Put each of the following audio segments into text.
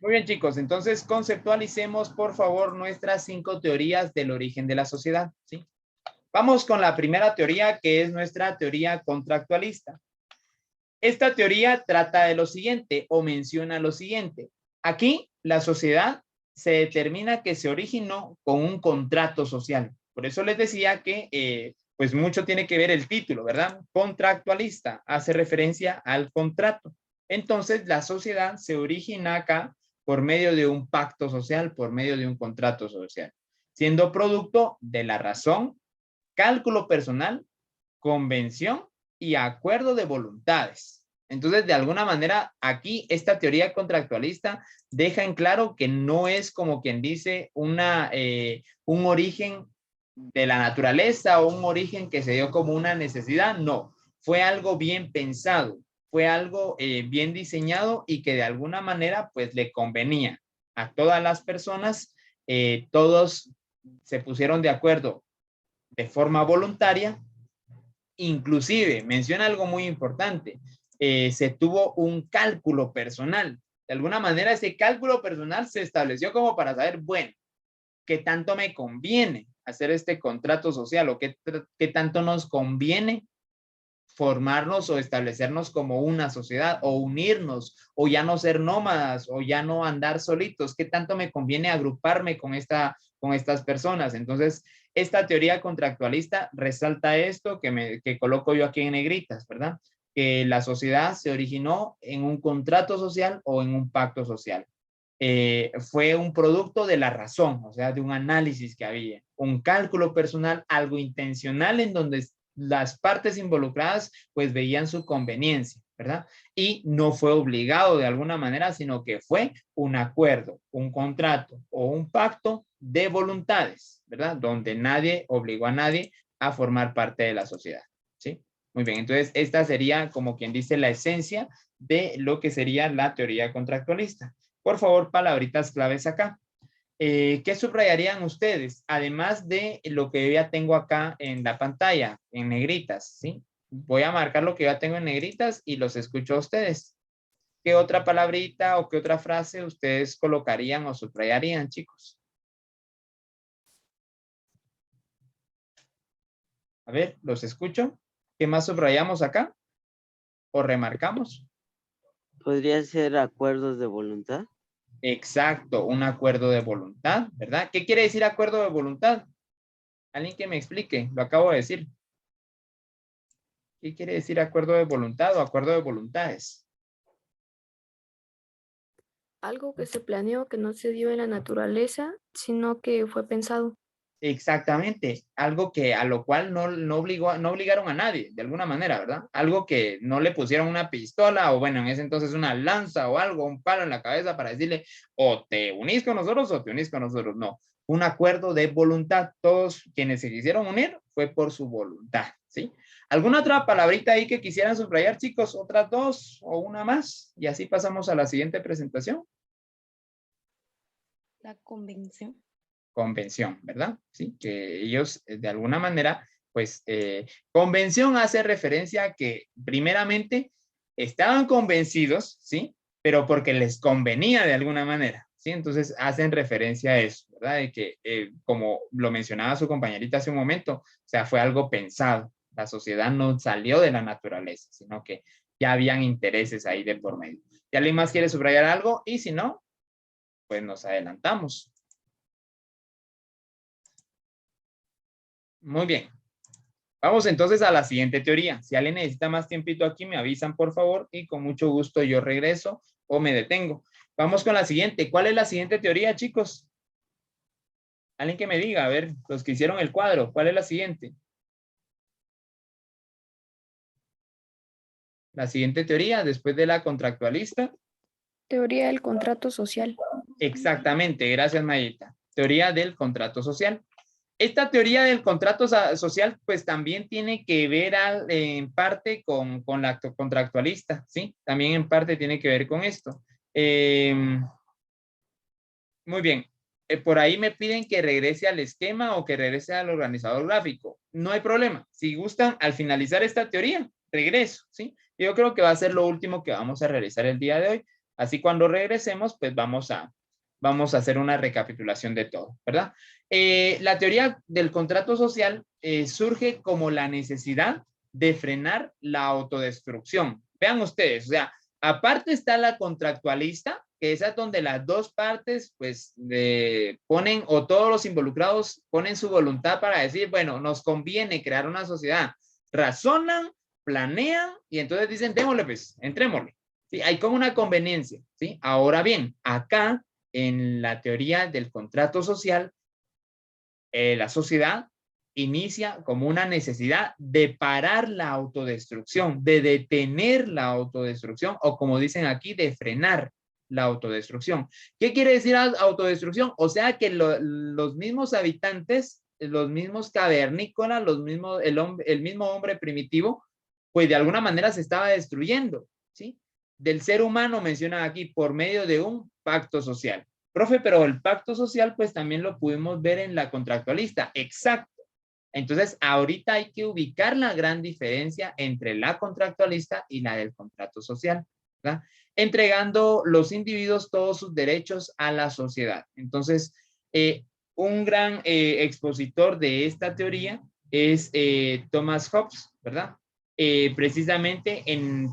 Muy bien, chicos. Entonces, conceptualicemos, por favor, nuestras 5 teorías del origen de la sociedad, ¿sí? Vamos con la primera teoría, que es nuestra teoría contractualista. Esta teoría trata de lo siguiente, o menciona lo siguiente. Aquí, la sociedad se determina que se originó con un contrato social. Por eso les decía que, pues mucho tiene que ver el título, ¿verdad? Contractualista, hace referencia al contrato. Entonces, la sociedad se origina acá por medio de un pacto social, por medio de un contrato social, siendo producto de la razón, cálculo personal, convención y acuerdo de voluntades. Entonces, de alguna manera, aquí esta teoría contractualista deja en claro que no es como quien dice un origen de la naturaleza o un origen que se dio como una necesidad, no, fue algo bien pensado, fue algo bien diseñado y que de alguna manera pues le convenía a todas las personas, todos se pusieron de acuerdo de forma voluntaria. Inclusive menciona algo muy importante, se tuvo un cálculo personal. De alguna manera ese cálculo personal se estableció como para saber, bueno, qué tanto me conviene hacer este contrato social o qué tanto nos conviene formarnos o establecernos como una sociedad o unirnos o ya no ser nómadas o ya no andar solitos, qué tanto me conviene agruparme con estas personas. Entonces, esta teoría contractualista resalta esto que coloco yo aquí en negritas, ¿verdad? Que la sociedad se originó en un contrato social o en un pacto social. Fue un producto de la razón, o sea, de un análisis que había, un cálculo personal, algo intencional en donde las partes involucradas pues veían su conveniencia, ¿verdad? Y no fue obligado de alguna manera, sino que fue un acuerdo, un contrato o un pacto de voluntades, ¿verdad? Donde nadie obligó a nadie a formar parte de la sociedad, ¿sí? Muy bien, entonces esta sería como quien dice la esencia de lo que sería la teoría contractualista. Por favor, palabritas claves acá. ¿Qué subrayarían ustedes? Además de lo que yo ya tengo acá en la pantalla, en negritas, ¿sí? Voy a marcar lo que ya tengo en negritas y los escucho a ustedes. ¿Qué otra palabrita o qué otra frase ustedes colocarían o subrayarían, chicos? A ver, los escucho. ¿Qué más subrayamos acá o remarcamos? ¿Podría ser acuerdos de voluntad? Exacto, un acuerdo de voluntad, ¿verdad? ¿Qué quiere decir acuerdo de voluntad? Alguien que me explique, lo acabo de decir. ¿Qué quiere decir acuerdo de voluntad o acuerdo de voluntades? Algo que se planeó que no se dio en la naturaleza, sino que fue pensado. Exactamente, algo que a lo cual no obligaron a nadie, de alguna manera, ¿verdad? Algo que no le pusieron una pistola o bueno, en ese entonces una lanza o algo, un palo en la cabeza para decirle o te unís con nosotros o te unís con nosotros. No, un acuerdo de voluntad. Todos quienes se quisieron unir fue por su voluntad, ¿sí? ¿Alguna otra palabrita ahí que quisieran subrayar, chicos? ¿Otras dos o una más? Y así pasamos a la siguiente presentación. La convención. Convención, ¿verdad? Sí, que ellos de alguna manera, pues, convención hace referencia a que primeramente estaban convencidos, ¿sí? Pero porque les convenía de alguna manera, ¿sí? Entonces hacen referencia a eso, ¿verdad? De que, como lo mencionaba su compañerita hace un momento, o sea, fue algo pensado. La sociedad no salió de la naturaleza, sino que ya habían intereses ahí de por medio. ¿Y alguien más quiere subrayar algo? Y si no, pues nos adelantamos. Muy bien. Vamos entonces a la siguiente teoría. Si alguien necesita más tiempito aquí, me avisan por favor y con mucho gusto yo regreso o me detengo. Vamos con la siguiente. ¿Cuál es la siguiente teoría, chicos? Alguien que me diga, a ver, los que hicieron el cuadro, ¿cuál es la siguiente? La siguiente teoría, después de la contractualista. Teoría del contrato social. Exactamente, gracias Mayita. Teoría del contrato social. Esta teoría del contrato social, pues también tiene que ver en parte con la contractualista, ¿sí? También en parte tiene que ver con esto. Muy bien. Por ahí me piden que regrese al esquema o que regrese al organizador gráfico. No hay problema. Si gustan, al finalizar esta teoría, regreso, ¿sí? Yo creo que va a ser lo último que vamos a realizar el día de hoy. Así cuando regresemos, pues vamos a hacer una recapitulación de todo, ¿verdad? La teoría del contrato social surge como la necesidad de frenar la autodestrucción. Vean ustedes, o sea, aparte está la contractualista, que es donde las dos partes pues ponen, o todos los involucrados ponen su voluntad para decir, bueno, nos conviene crear una sociedad. Razonan, planean y entonces dicen, démosle pues, entrémosle. Sí, hay como una conveniencia, ¿sí? Ahora bien, acá en la teoría del contrato social, la sociedad inicia como una necesidad de parar la autodestrucción, de detener la autodestrucción, o como dicen aquí, de frenar la autodestrucción. ¿Qué quiere decir autodestrucción? O sea que los mismos habitantes, los mismos cavernícolas, el mismo hombre primitivo, pues de alguna manera se estaba destruyendo, ¿sí? Del ser humano menciona aquí por medio de un pacto social. Profe, pero el pacto social pues también lo pudimos ver en la contractualista. Exacto. Entonces, ahorita hay que ubicar la gran diferencia entre la contractualista y la del contrato social, ¿verdad? Entregando los individuos todos sus derechos a la sociedad. Entonces, un gran expositor de esta teoría es Thomas Hobbes, ¿verdad? Precisamente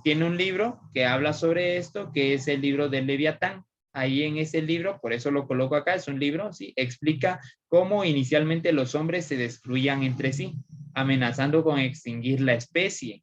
tiene un libro que habla sobre esto, que es el libro del Leviatán. Ahí en ese libro, por eso lo coloco acá, es un libro, ¿sí? Explica cómo inicialmente los hombres se destruían entre sí, amenazando con extinguir la especie.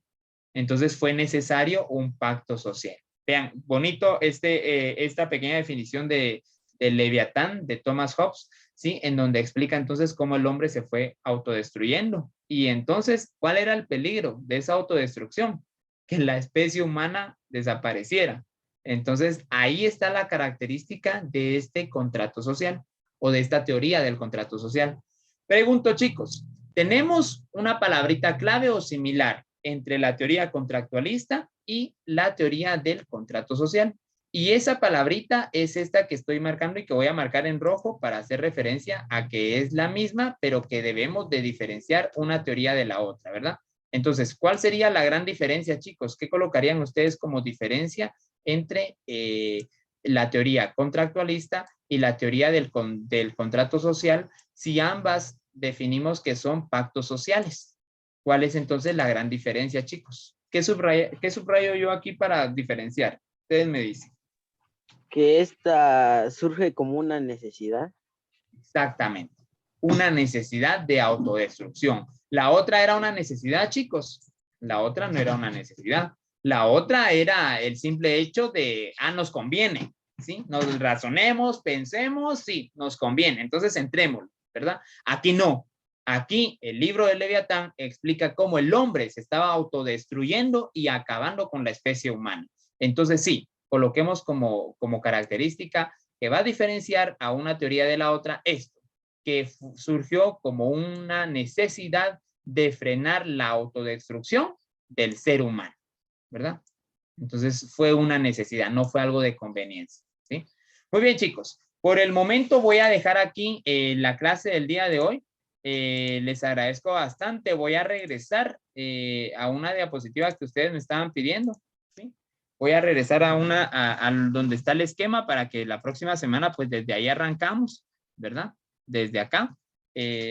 Entonces fue necesario un pacto social. Vean, bonito esta pequeña definición del Leviatán de Thomas Hobbes, ¿sí? En donde explica entonces cómo el hombre se fue autodestruyendo. Y entonces, ¿cuál era el peligro de esa autodestrucción? Que la especie humana desapareciera. Entonces, ahí está la característica de este contrato social o de esta teoría del contrato social. Pregunto, chicos, ¿tenemos una palabrita clave o similar entre la teoría contractualista y la teoría del contrato social? Y esa palabrita es esta que estoy marcando y que voy a marcar en rojo para hacer referencia a que es la misma, pero que debemos de diferenciar una teoría de la otra, ¿verdad? Entonces, ¿cuál sería la gran diferencia, chicos? ¿Qué colocarían ustedes como diferencia entre la teoría contractualista y la teoría del contrato social si ambas definimos que son pactos sociales? ¿Cuál es entonces la gran diferencia, chicos? ¿Qué subrayo yo aquí para diferenciar? Ustedes me dicen. Que esta surge como una necesidad. Exactamente. Una necesidad de autodestrucción. La otra era una necesidad, chicos. La otra no era una necesidad. La otra era el simple hecho de, nos conviene, ¿sí? Nos razonemos, pensemos, sí, nos conviene. Entonces entremos, ¿verdad? Aquí no. Aquí el libro de Leviatán explica cómo el hombre se estaba autodestruyendo y acabando con la especie humana. Entonces sí, coloquemos como característica que va a diferenciar a una teoría de la otra esto, que surgió como una necesidad de frenar la autodestrucción del ser humano, ¿verdad? Entonces fue una necesidad, no fue algo de conveniencia, ¿sí? Muy bien, chicos. Por el momento voy a dejar aquí la clase del día de hoy. Les agradezco bastante. Voy a regresar a una diapositiva que ustedes me estaban pidiendo, ¿sí? Voy a regresar a donde está el esquema para que la próxima semana, pues desde ahí arrancamos, ¿verdad? Desde acá.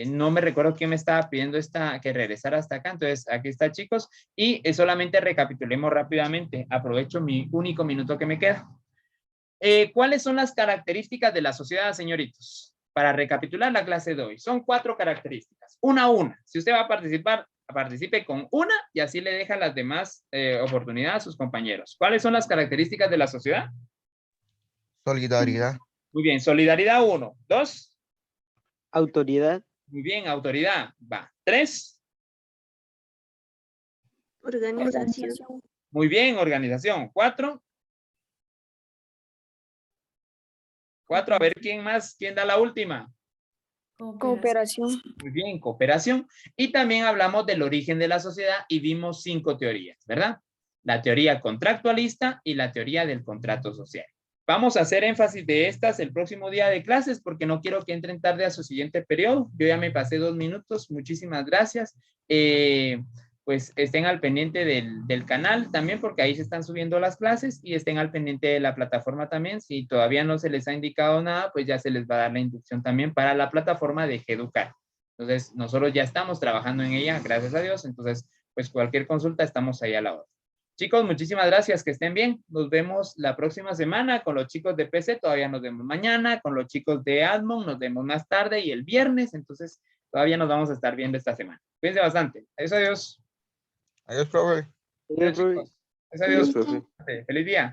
No me recuerdo quién me estaba pidiendo que regresara hasta acá. Entonces, aquí está, chicos. Y solamente recapitulemos rápidamente. Aprovecho mi único minuto que me queda. ¿Cuáles son las características de la sociedad, señoritos? Para recapitular la clase de hoy. Son 4 características. Una a una. Si usted va a participar, participe con una y así le deja las demás oportunidades a sus compañeros. ¿Cuáles son las características de la sociedad? Solidaridad. Muy bien, solidaridad 1. 2. Autoridad. Muy bien, autoridad. Va. 3. Organización. Muy bien, organización. 4. 4, a ver quién más, quién da la última. Cooperación. Muy bien, cooperación. Y también hablamos del origen de la sociedad y vimos 5 teorías, ¿verdad? La teoría contractualista y la teoría del contrato social. Vamos a hacer énfasis de estas el próximo día de clases porque no quiero que entren tarde a su siguiente periodo. Yo ya me pasé 2 minutos. Muchísimas gracias. pues estén al pendiente del canal también, porque ahí se están subiendo las clases, y estén al pendiente de la plataforma también. Si todavía no se les ha indicado nada, pues ya se les va a dar la inducción también para la plataforma de Geducar. Entonces, nosotros ya estamos trabajando en ella, gracias a Dios. Entonces, pues cualquier consulta estamos ahí a la hora. Chicos, muchísimas gracias, que estén bien. Nos vemos la próxima semana con los chicos de PC, todavía nos vemos mañana, con los chicos de Admon nos vemos más tarde y el viernes, entonces todavía nos vamos a estar viendo esta semana. Cuídense bastante. Adiós, adiós. Adiós, profe. Adiós, chicos. Adiós, Adiós, adiós. profe. Feliz día.